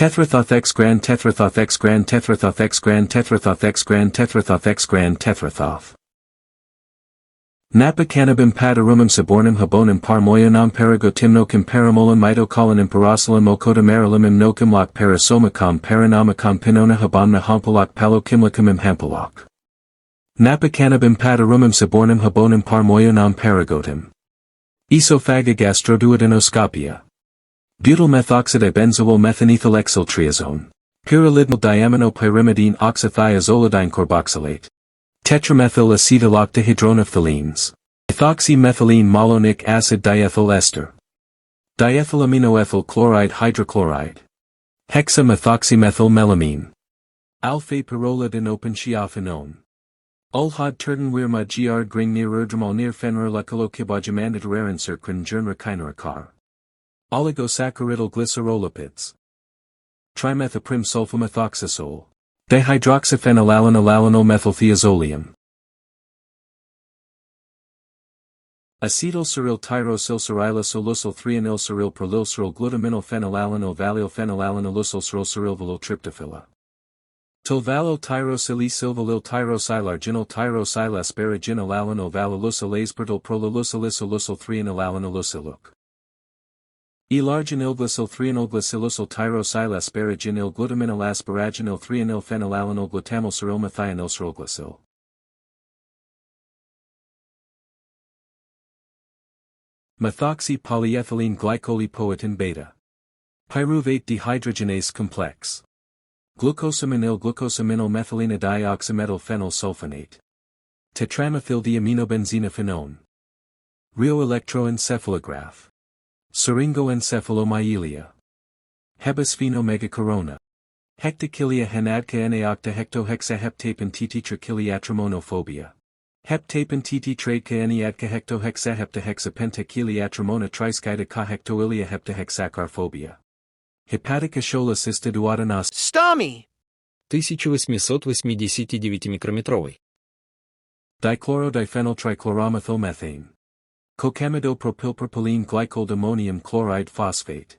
Tetrathoth X Grand Tetrathoth X Grand Tetrathoth X Grand Tetrathoth X Grand Tetrathoth X Grand Tetrathoth. Napa cannabim padarumum subornum habonum parmoionam paragotimnokim paramolam mitocolinum parasolim ocotamaralimum nokim loc parasomacom paranamacom pinona habamna hampaloc palokimlicum hampaloc. Napa cannabim padarumum subornum habonum parmoionam paragotim. Esophagogastroduodenoscopia. Butyl methoxide benzoyl methanethylexyltriazone. Pyrrolidinal diaminopyrimidine oxythiazolidine carboxylate. Tetramethyl acetyloctahydronaphthalenes. Ethoxymethylene malonic acid diethyl ester. Diethylaminoethyl chloride hydrochloride. Hexamethoxymethyl-melamine. Alpha-pyrrolidinopenthiophenone. Ulhad turdenweerma gr gringnir erdremal near fenrerlakalokibajamandid rarenserkrin jernrakinerakar. Oligosaccharidyl glycerolipids. Trimethoprim sulfamethoxazole. Dihydroxyphenylalanalalanolmethylthiazolium. Acetylceryl tyrosilcerylosylysyl 3-anilceryl prolylceryl glutaminylphenylalanol valylphenylalanolysylcerylceryl velotryptophila. Tilvalo tyrosilysylvalyl tyrosylarginal tyrosylasparaginalalanol valylysylaspertyl prolylysylysyllysyl 3-anilalanolysyluk. Elarginylglycyl 3-anilglycylysyl tyrosylasparaginil glutaminylaparaginil 3-anilphenylalanol glutamylcerylmethianylcerylglycyl. Methoxy polyethylene glycolipoetin beta. Pyruvate dehydrogenase complex. Glucosamanyl glucosamanyl methylene dioxymethyl sulfonate. Tetramethyldiaminobenzenophonone. Rheoelectroencephalograph. Syringoencephalomyelia. Hebasphenomegacorona. Hectachillia henadca eneocta hectohexaheptapen ttitrachiliatrimonophobia. Heptapen tttradca eneadca hectohexaheptahexapentachiliatrimona triskaidekahectoilia heptahexacarphobia. Hepatic-Ashola-cystiduodenos. Stomy! 1889-микрометровый. Dichlorodiphenyltrichloromethylmethane. Cocamidopropylpropylene glycoldamonium chloride phosphate.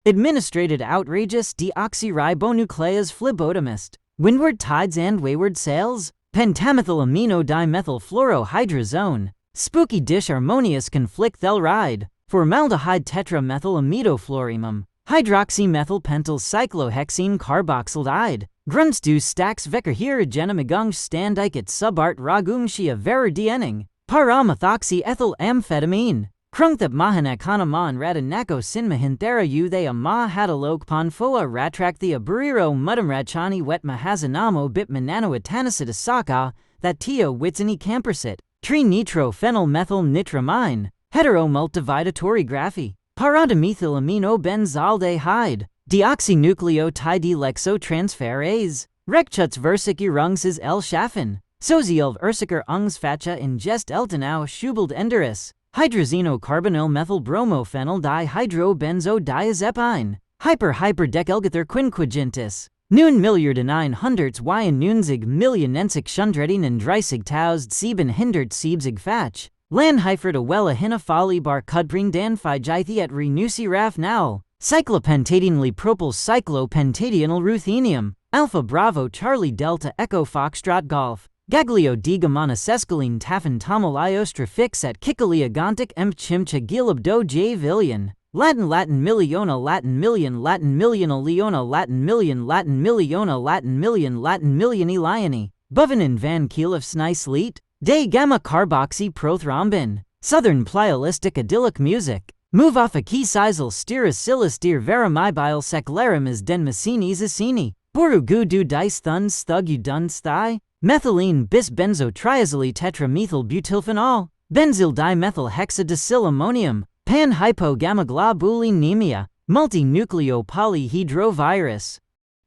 Administrated outrageous deoxyribonuclease phlebotomist. Windward tides and wayward sails. Pentamethylamino-dimethylfluorohydrazone. Spooky dish harmonious conflict they'll ride. Formaldehyde tetramethylamidofluorimum. Hydroxymethylpentyl cyclohexene carboxylide. Grunstu stacks veckerhirigenamigung standiket subart ragungshia veridiening. Paramethoxy ethyl amphetamine. Krungthap mahanakanaman radanako sinmahinthera they ma hadalok ponfoa ratrakthia buriro mudamrachani wet mahazanamo bit mananoetanacidasaka, that tio witsani campersit. Trinitrophenylmethyl nitramine. Heteromultividatorography. Paradomethylamino-benzaldehyde. Deoxynucleotide-lexotransferase. Rekchuts versicurungses L. Schaffen. Sozielv ursiker ungsfacha ingest eltenau schubeld enderis. Hydrazino-carbonyl methylbromophenyl dihydrobenzodiazepine. Hyper-dekelgether quinquagintis. Nun milliarden 900 yn nunzig millionensig shundredin and dreisig tausd sieben hindert siebzig fach. Landhyfert awella hinna folly bar cudbrin dan figithi et renusi raf naul. Cyclopentadionally propyl cyclopentadional ruthenium. Alpha Bravo Charlie Delta Echo Foxtrot Golf. Gaglio digamana sescaline tafen tamil iostrafix et kikalia gontic chimcha gilabdo j villion. Latin milliona Latin million leona Latin milliona Latin million elione. Bovinin van Kielif snice leet. De gamma carboxy prothrombin. Southern plyalistic idyllic music. Move off a key sisal styracillus dear veramibile secularum is den messini zacini. Boru gu du dice thuns thug you dun sty. Methylene bis benzotriazoly tetramethyl butylphenol. Benzyl dimethyl hexadecillammonium. Pan-hypoglobulinemia. Multinucleopolyhedrovirus.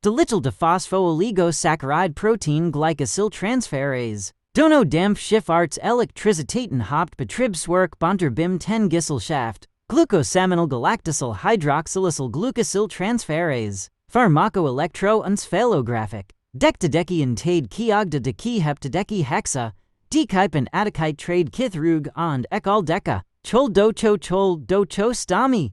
Dilityl diphosphooligosaccharide protein glycosyltransferase. Dono damp schiff arts electricitaten hopt betriebswerk bonter bim 10 Gisselschaft. Glucosaminal galactosyl hydroxylysyl glucosyltransferase. Pharmacoelectro-encephalographic. Dectadeci intade kiogda de ki heptadeci hexa. Dekype and adakite trade kithrug and ekal deca. Chol docho stami.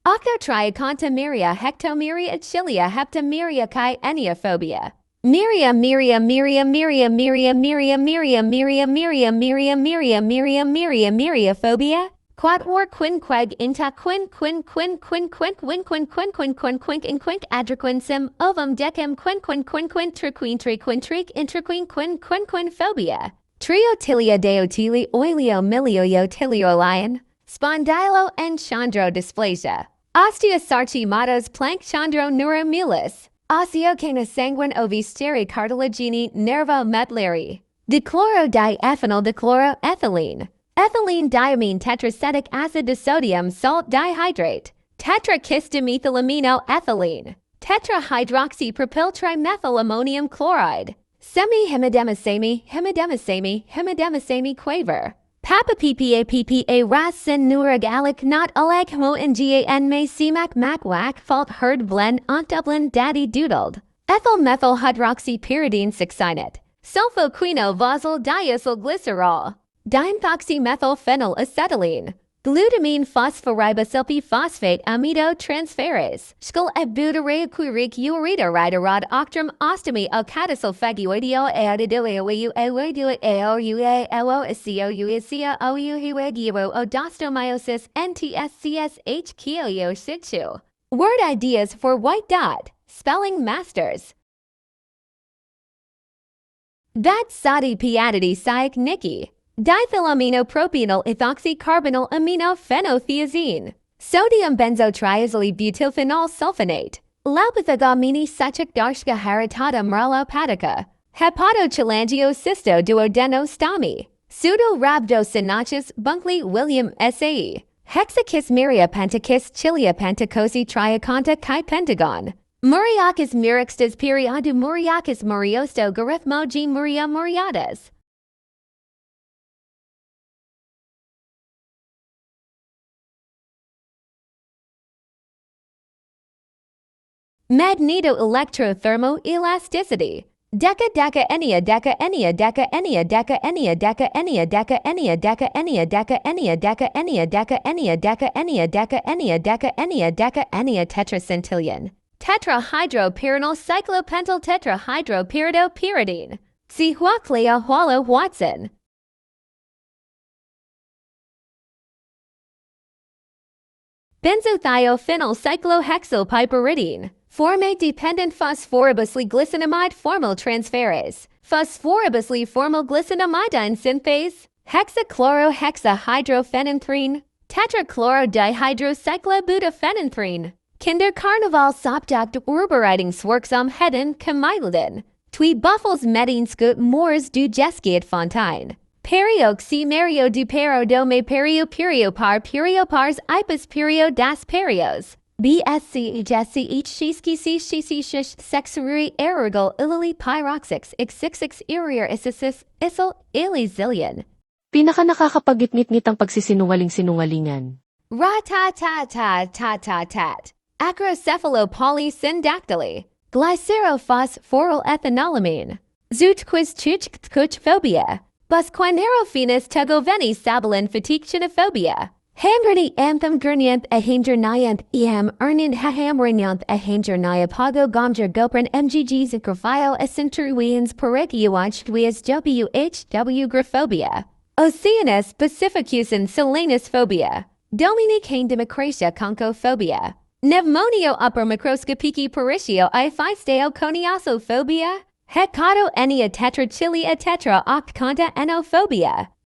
Octotriacontameria hectomeria chilia heptameria chi eniophobia. Miria miria miria miria miria miria miria miria miria miria miria miria miria miria phobia. Quad or quin queg inta quin quin quin quin quink win quin quin quin quin quink in quink adrequin sim ovum decem quin quin quin quin triquin triquin trique intraquin quin quin quin phobia. Triotilia deotili oilio milio tilio lion. Spondylo and chondrodysplasia. Osteosarcoimatos plank chondroneuromulis. Osteocana sanguine ovi cartilagini nervo medullary. Dichlorodiphenyl dichloroethylene. Ethylene diamine tetracetic acid disodium salt dihydrate. Tetrakistomethylaminoethylene. Tetrahydroxypropyltrimethylammonium chloride. Hemidemisame quaver. Papa ppa ras sin neurogalic not alag hmo ngan may cmac mac whack fault herd blend Dublin daddy doodled. Ethyl methyl hydroxypyridine succinate. Sulfoquino vosyl diacylglycerol. Dimethoxymethyl acetylene. Glutamine phosphoribosylphosphate amidotransferase. Skol ebutyrate ureta riderod octrum ostomy alcatasulfaguidio eodidilio odostomyosis ntscsh kio situ. Word ideas for white dot. Spelling masters. That's Sadi Piatidi Syak Nikki. Dithylaminopropionyl ethoxycarbonyl aminophenothiazine. Sodium benzotriazoly butylphenol sulfonate. Laupathagamini sachik darshka haritata merlopatica. Hepatocholangiocysto duodenostomy. Pseudorhabdosinochus Bunkley William SAE. Hexakismeria pentakis chilia pentacosi triaconta chi pentagon. Muriakis murixtas periodou muriakis muriosto garithmo g muria muriatas. Magneto-electrothermo-elasticity. Deca deca enia deca enia deca enia deca enia deca enia deca enia deca enia deca enia deca enia deca enia deca enia deca enia deca enia deca enia tetracentillion. Tetrahydropyrinyl cyclopentyl tetrahydropyridopyridine. Zihuaclea Hualo Watson. Benzothiophonyl cyclohexylpiperidine. Formate-dependent phosphoribusly glycinamide formyl transferase. Phosphoribusly formyl glycinamidine synthase. Hexachlorohexahydrophenanthrene. Tetrachlorodihydrocyclobutaphenanthrene. Kinder Carnival Sopdoct Urbereitungsworksam Heden Kamiliden. Twee Buffels Medinscoot Moors du Jeskiet Fontaine. Perioxy Mario du Pero do me perio periopars ipus perio das perios. BSC Jesse each shiski shishi shish sexuri ergal illy pyroxix xxx irier isisis isel ili zillion. Pinaka nakakapagitngit-ngit ang pagsisinungaling-sinungalingan. Ra-ta-ta-ta-ta-ta-tat. Acrocephalopolysindactyly. Glycerophosphorylethanolamine. Zootquizchuchphobia. Busquinerophenus tugoveni sabalin fatigue xenophobia. Hamgrani anthem gurnianth ahangernianth eam ernin hahamrinyanth ahangerniapago gomger gopran mgg zikrofio essentruians perigiuanchtuias whw graphobia. Oceanus pacificusin selenus phobia. Dominicaine democratia conchophobia. Pneumonio upper microscopici peritio iphisteo coniasophobia. Hecato enia tetrachilia tetra octconta enophobia.